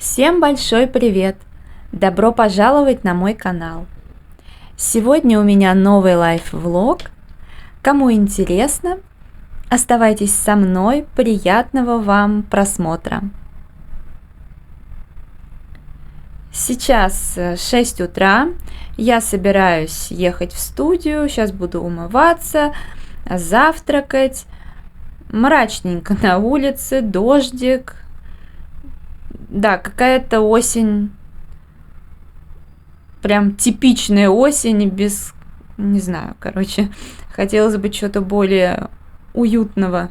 Всем большой привет! Добро пожаловать на мой канал! Сегодня у меня новый лайф-влог. Кому интересно, оставайтесь со мной, приятного вам просмотра! Сейчас 6 утра, я собираюсь ехать в студию, сейчас буду умываться, завтракать. Мрачненько на улице, дождик. Да, какая-то осень, прям типичная осень, без, не знаю, короче, хотелось бы чего-то более уютного.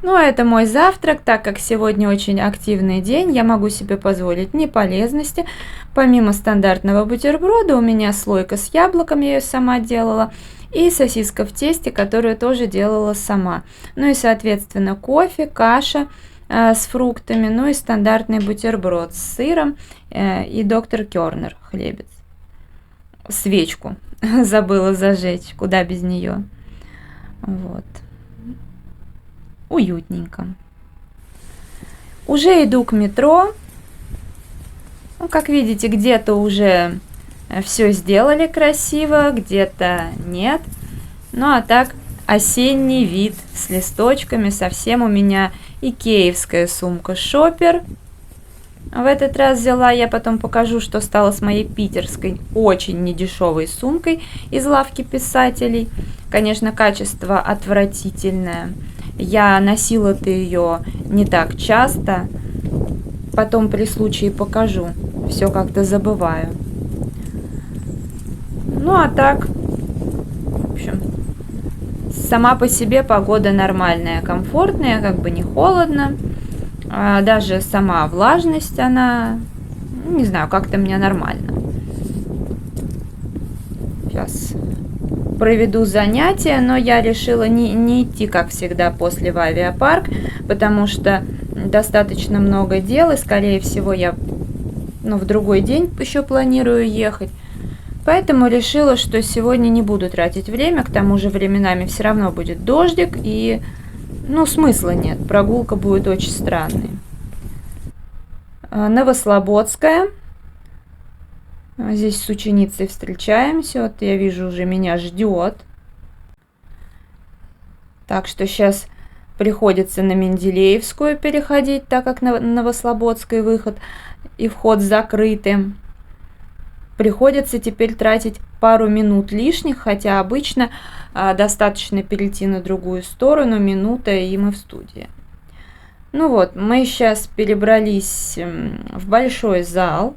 Ну, а это мой завтрак, так как сегодня очень активный день, я могу себе позволить неполезности. Помимо стандартного бутерброда у меня слойка с яблоком, я ее сама делала, и сосиска в тесте, которую тоже делала сама. Ну и, соответственно, кофе, каша с фруктами, ну и стандартный бутерброд с сыром и доктор Кернер хлебец. Свечку забыла зажечь, куда без нее. Вот. Уютненько. Уже иду к метро. Ну, как видите, где-то уже все сделали красиво, где-то нет. Ну, а так осенний вид с листочками. Совсем у меня икеевская сумка Шопер. В этот раз взяла, я потом покажу, что стало с моей питерской очень недешевой сумкой из лавки писателей. Конечно, качество отвратительное. Я носила-то ее не так часто. Потом при случае покажу. Все как-то забываю. Ну, а так, в общем, сама по себе погода нормальная, комфортная, как бы не холодно. Даже сама влажность, она, не знаю, как-то мне нормально. Сейчас проведу занятия, но я решила не идти, как всегда, после в авиапарк, потому что достаточно много дел, и, скорее всего, я в другой день еще планирую ехать. Поэтому решила, что сегодня не буду тратить время, к тому же временами все равно будет дождик, и, смысла нет, прогулка будет очень странной. Новослободская. Здесь с ученицей встречаемся, вот я вижу, уже меня ждет. Так что сейчас приходится на Менделеевскую переходить, так как на Новослободской выход и вход закрыты. Приходится теперь тратить пару минут лишних, хотя обычно достаточно перейти на другую сторону, минута, и мы в студии. Ну вот, мы сейчас перебрались в большой зал.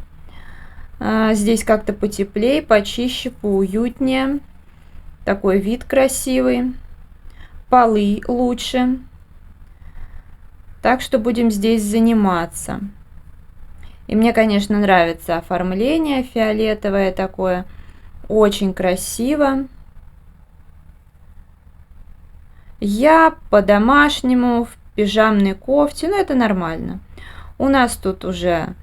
Здесь как-то потеплее, почище, поуютнее. Такой вид красивый. Полы лучше. Так что будем здесь заниматься. И мне, конечно, нравится оформление фиолетовое такое. Очень красиво. Я по-домашнему в пижамной кофте. Это нормально. У нас тут уже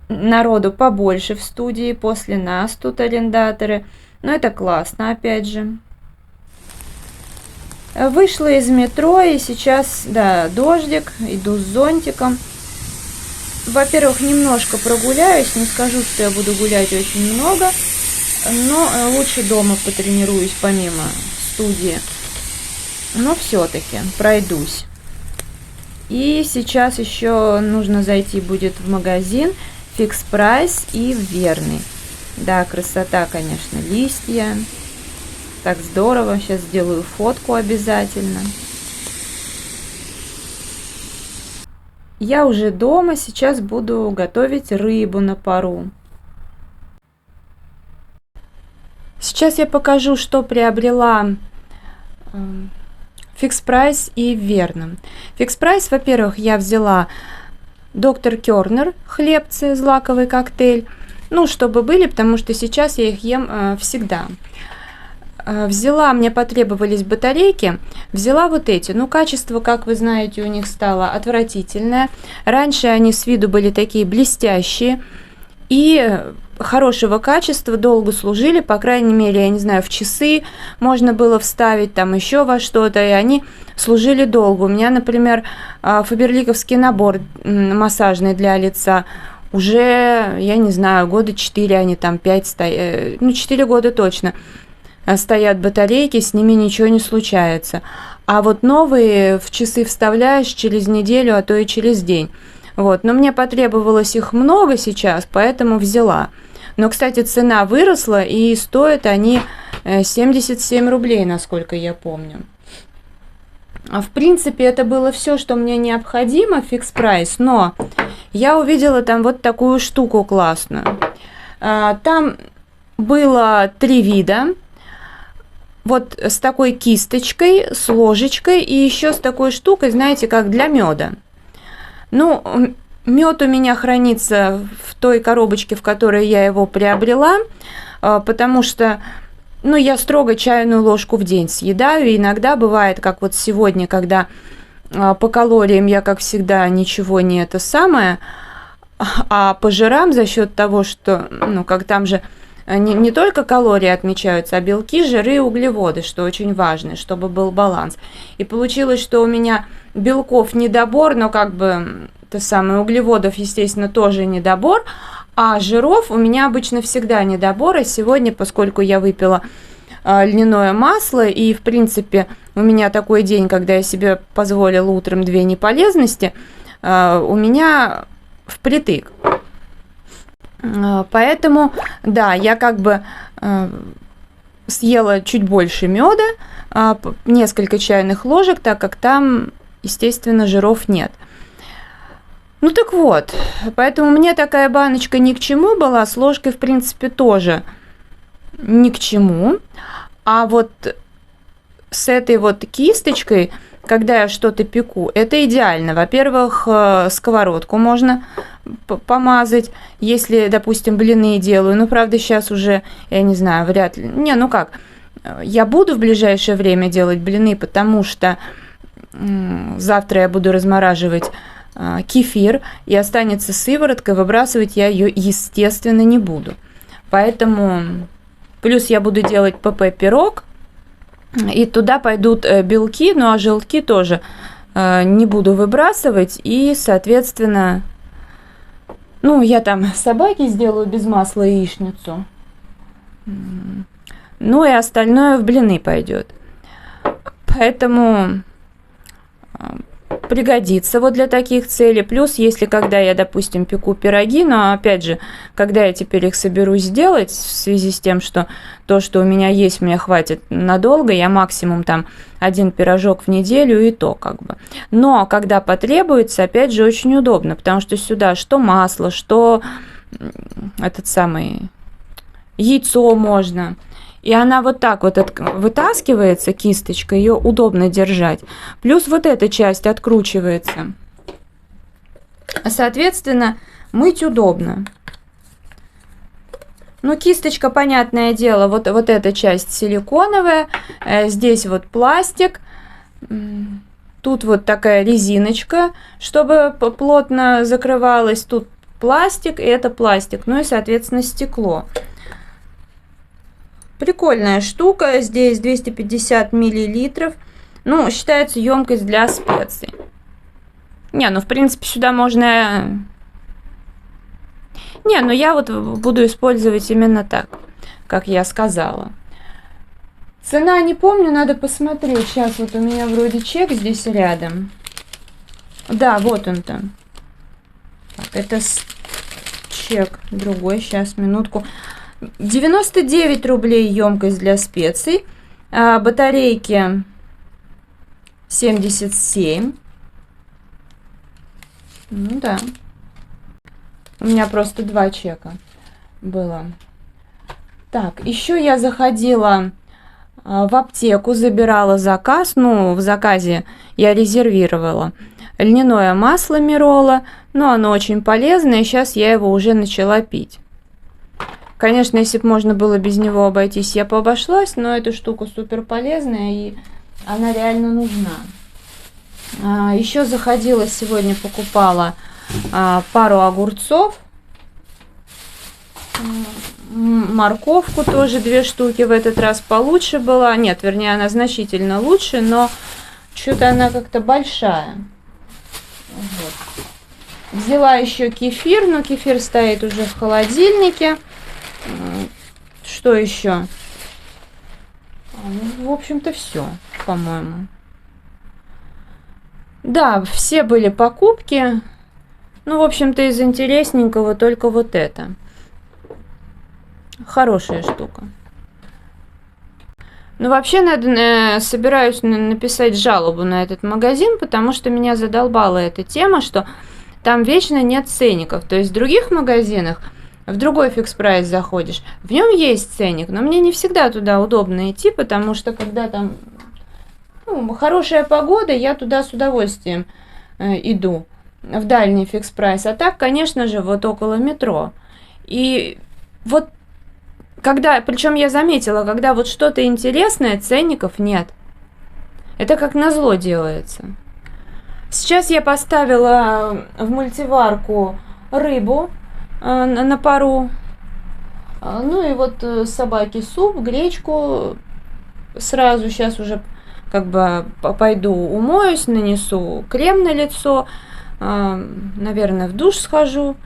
народу побольше в студии. После нас тут арендаторы. Но это классно, опять же. Вышла из метро, и сейчас, да, дождик. Иду с зонтиком. Во-первых, немножко прогуляюсь, не скажу, что я буду гулять очень много, но лучше дома потренируюсь помимо студии. Но все-таки пройдусь. И сейчас еще нужно зайти будет в магазин Fix Price и в Верный. Да, красота, конечно, листья. Так здорово, сейчас сделаю фотку обязательно. Я уже дома, сейчас буду готовить рыбу на пару. Сейчас я покажу, что приобрела Fix Price и в Верном. Fix Price, во-первых, я взяла доктор Кернер хлебцы, злаковый коктейль. Чтобы были, потому что сейчас я их ем всегда. Взяла, мне потребовались батарейки, взяла вот эти. Качество, как вы знаете, у них стало отвратительное. Раньше они с виду были такие блестящие. и хорошего качества, долго служили, по крайней мере, я не знаю, в часы можно было вставить, там еще во что-то, и они служили долго. У меня, например, фаберликовский набор массажный для лица уже, я не знаю, года 4, они там 5 стоят, ну 4 года точно стоят батарейки, с ними ничего не случается. А вот новые в часы вставляешь через неделю, а то и через день. Вот. Но мне потребовалось их много сейчас, поэтому взяла. Но, кстати, цена выросла, и стоят они 77 рублей, насколько я помню. В принципе, это было все, что мне необходимо, фикс прайс, но я увидела там вот такую штуку классную. Там было 3 вида. Вот с такой кисточкой, с ложечкой и еще с такой штукой, знаете, как для меда. Ну, мед у меня хранится в той коробочке, в которой я его приобрела, потому что, ну, я строго чайную ложку в день съедаю. И иногда бывает, как вот сегодня, когда по калориям я, как всегда, ничего не это самое, а по жирам за счет того, что, ну, как там же не только калории отмечаются, а белки, жиры и углеводы, что очень важно, чтобы был баланс. И получилось, что у меня белков недобор, но как бы то самое углеводов, естественно, тоже недобор, а жиров у меня обычно всегда недобор. И сегодня, поскольку я выпила льняное масло, и, в принципе, у меня такой день, когда я себе позволила утром 2 неполезности, у меня впритык. Поэтому, да, я как бы съела чуть больше меда, несколько чайных ложек, так как там, естественно, жиров нет. Ну так вот, поэтому мне такая баночка ни к чему была, с ложкой, в принципе, тоже ни к чему. А вот с этой вот кисточкой, когда я что-то пеку, это идеально. Во-первых, сковородку можно помазать, если, допустим, блины делаю. Ну, правда, сейчас уже, я не знаю, вряд ли. Не, ну как, я буду в ближайшее время делать блины, потому что завтра я буду размораживать кефир, и останется сыворотка, выбрасывать я ее, естественно, не буду. Поэтому, плюс я буду делать ПП-пирог, и туда пойдут белки, ну а желтки тоже не буду выбрасывать, и, соответственно, ну, я там собаке сделаю без масла яичницу, ну и остальное в блины пойдет. Поэтому пригодится вот для таких целей. Плюс, если когда я, допустим, пеку пироги, но опять же, когда я теперь их соберусь сделать, в связи с тем, что то, что у меня есть, мне хватит надолго, я максимум там 1 пирожок в неделю, и то как бы. Но когда потребуется, опять же, очень удобно, потому что сюда что масло, что этот самый яйцо можно. И она вот так вот вытаскивается, кисточка, ее удобно держать. Плюс вот эта часть откручивается. Соответственно, мыть удобно. Ну, кисточка, понятное дело, вот эта часть силиконовая, здесь вот пластик, тут вот такая резиночка, чтобы плотно закрывалась, тут пластик, и это пластик, ну и, соответственно, стекло. Прикольная штука, здесь 250 миллилитров, ну, считается емкость для специй. Не, ну, в принципе, сюда можно... Не, ну, я вот буду использовать именно так, как я сказала. Цена не помню, надо посмотреть. Сейчас вот у меня вроде чек здесь рядом. Да, вот он там. Так, это чек другой, сейчас, минутку. 99 рублей емкость для специй, батарейки 77. Ну да. У меня просто 2 чека было. Так, еще я заходила в аптеку, забирала заказ. Ну, в заказе я резервировала льняное масло Мирола. Но оно очень полезное, и сейчас я его уже начала пить. Конечно, если бы можно было без него обойтись, я бы обошлась, но эта штука супер полезная, и она реально нужна. Еще заходила сегодня, покупала пару огурцов. Морковку тоже 2 штуки в этот раз получше была. Нет, вернее, она значительно лучше, но что-то она как-то большая. Вот. Взяла еще кефир, но кефир стоит уже в холодильнике. Что еще? Ну, в общем-то, все, по-моему. Да, все были покупки. Ну, в общем-то, из интересненького только вот это. Хорошая штука. Ну, вообще, собираюсь написать жалобу на этот магазин, потому что меня задолбала эта тема, что там вечно нет ценников. То есть в других магазинах, в другой фикс-прайс заходишь, в нем есть ценник, но мне не всегда туда удобно идти, потому что когда там хорошая погода, я туда с удовольствием иду, в дальний фикс-прайс. А так, конечно же, вот около метро. И вот когда, причем я заметила, когда вот что-то интересное, ценников нет. Это как назло делается. Сейчас я поставила в мультиварку рыбу на пару. Ну и вот собаке суп, гречку. Сразу сейчас уже как бы пойду умоюсь, нанесу крем на лицо. Наверное, в душ схожу.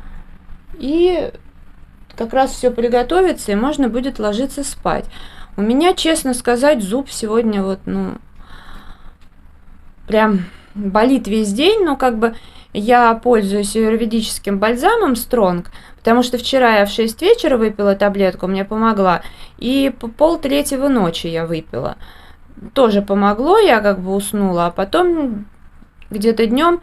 И как раз все приготовится, и можно будет ложиться спать. У меня, честно сказать, зуб сегодня вот, прям болит весь день, но как бы я пользуюсь аюрведическим бальзамом Стронг, потому что вчера я в 6 вечера выпила таблетку, мне помогла, и 2:30 ночи я выпила. Тоже помогло, я как бы уснула, а потом где-то днем,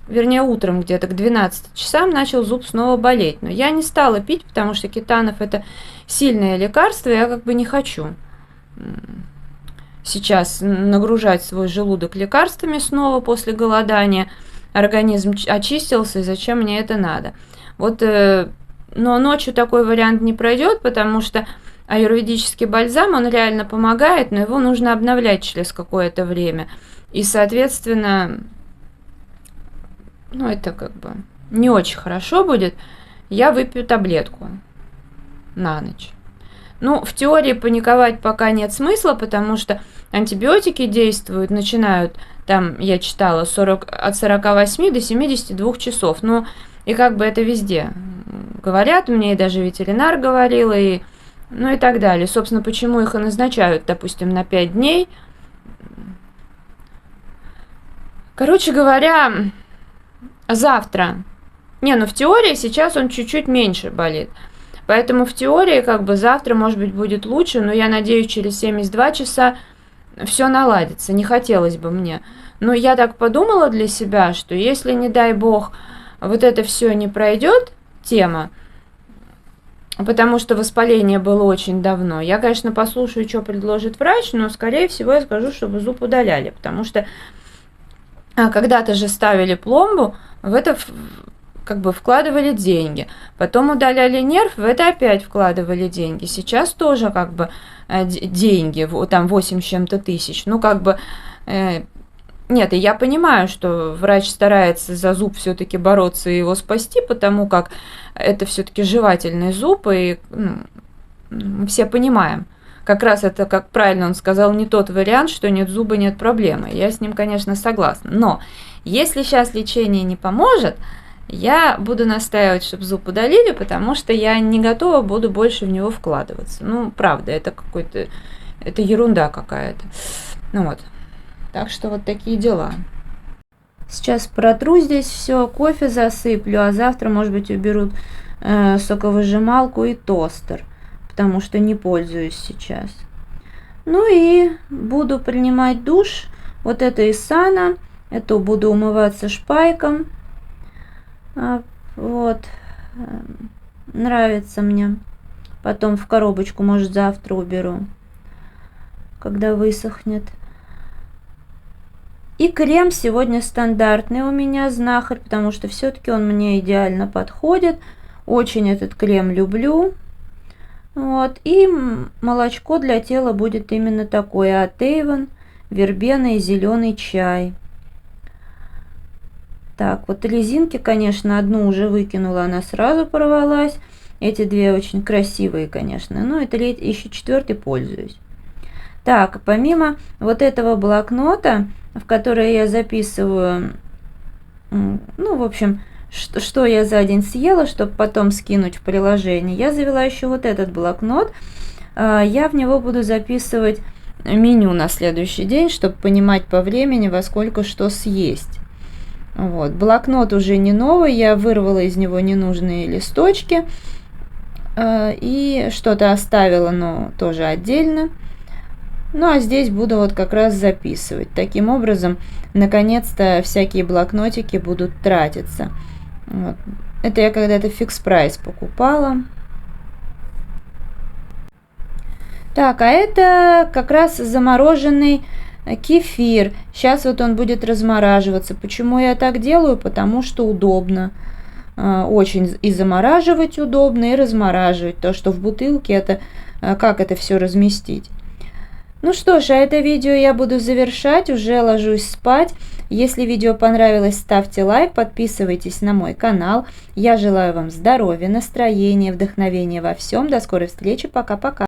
вернее утром где-то к 12 часам начал зуб снова болеть. Но я не стала пить, потому что кетанов это сильное лекарство, я как бы не хочу сейчас нагружать свой желудок лекарствами снова после голодания. Организм очистился, и зачем мне это надо? Вот, но ночью такой вариант не пройдет, потому что аюрведический бальзам, он реально помогает, но его нужно обновлять через какое-то время. И, соответственно, это как бы не очень хорошо будет. Я выпью таблетку на ночь. В теории паниковать пока нет смысла, потому что антибиотики действуют, начинают, там я читала, от 48 до 72 часов. И как бы это везде говорят, мне и даже ветеринар говорил, и так далее. Собственно, почему их и назначают, допустим, на 5 дней. Короче говоря, завтра. В теории сейчас он чуть-чуть меньше болит. Поэтому в теории как бы завтра, может быть, будет лучше, но я надеюсь, через 72 часа все наладится. Не хотелось бы мне. Но я так подумала для себя, что если, не дай бог, вот это все не пройдет, тема, потому что воспаление было очень давно, я, конечно, послушаю, что предложит врач, но, скорее всего, я скажу, чтобы зуб удаляли, потому что когда-то же ставили пломбу, в это как бы вкладывали деньги. Потом удаляли нерв, в это опять вкладывали деньги. Сейчас тоже как бы деньги, там 8 с чем-то тысяч. Нет, и я понимаю, что врач старается за зуб все-таки бороться и его спасти, потому как это все-таки жевательный зуб, и мы все понимаем. Как раз это, как правильно он сказал, не тот вариант, что нет зуба, нет проблемы. Я с ним, конечно, согласна. Но если сейчас лечение не поможет, я буду настаивать, чтобы зуб удалили, потому что я не готова буду больше в него вкладываться. Правда, это это ерунда какая-то. Так что вот такие дела. Сейчас протру здесь все, кофе засыплю, а завтра, может быть, уберут соковыжималку и тостер, потому что не пользуюсь сейчас. И буду принимать душ. Вот это из сана, это буду умываться шпайком. Вот, нравится мне. Потом в коробочку, может, завтра уберу, когда высохнет. И крем сегодня стандартный у меня, знахарь, потому что все-таки он мне идеально подходит. Очень этот крем люблю. Вот, и молочко для тела будет именно такое, от Avon, вербена и зеленый чай. Так, вот резинки, конечно, одну уже выкинула, она сразу порвалась. Эти две очень красивые, конечно. Но это еще 4-й пользуюсь. Так, помимо вот этого блокнота, в который я записываю, ну, в общем, что я за день съела, чтобы потом скинуть в приложение, я завела еще вот этот блокнот. Я в него буду записывать меню на следующий день, чтобы понимать по времени, во сколько что съесть. Вот. Блокнот уже не новый, я вырвала из него ненужные листочки и что-то оставила, но тоже отдельно. Ну а здесь буду вот как раз записывать. Таким образом, наконец-то всякие блокнотики будут тратиться. Вот. Это я когда-то фикс прайс покупала. Так, а это как раз замороженный кефир. Сейчас вот он будет размораживаться. Почему я так делаю? Потому что удобно. Очень и замораживать удобно, и размораживать. То, что в бутылке, это как это все разместить. Ну что ж, а это видео я буду завершать, уже ложусь спать. Если видео понравилось, ставьте лайк, подписывайтесь на мой канал. Я желаю вам здоровья, настроения, вдохновения во всем. До скорой встречи, пока-пока.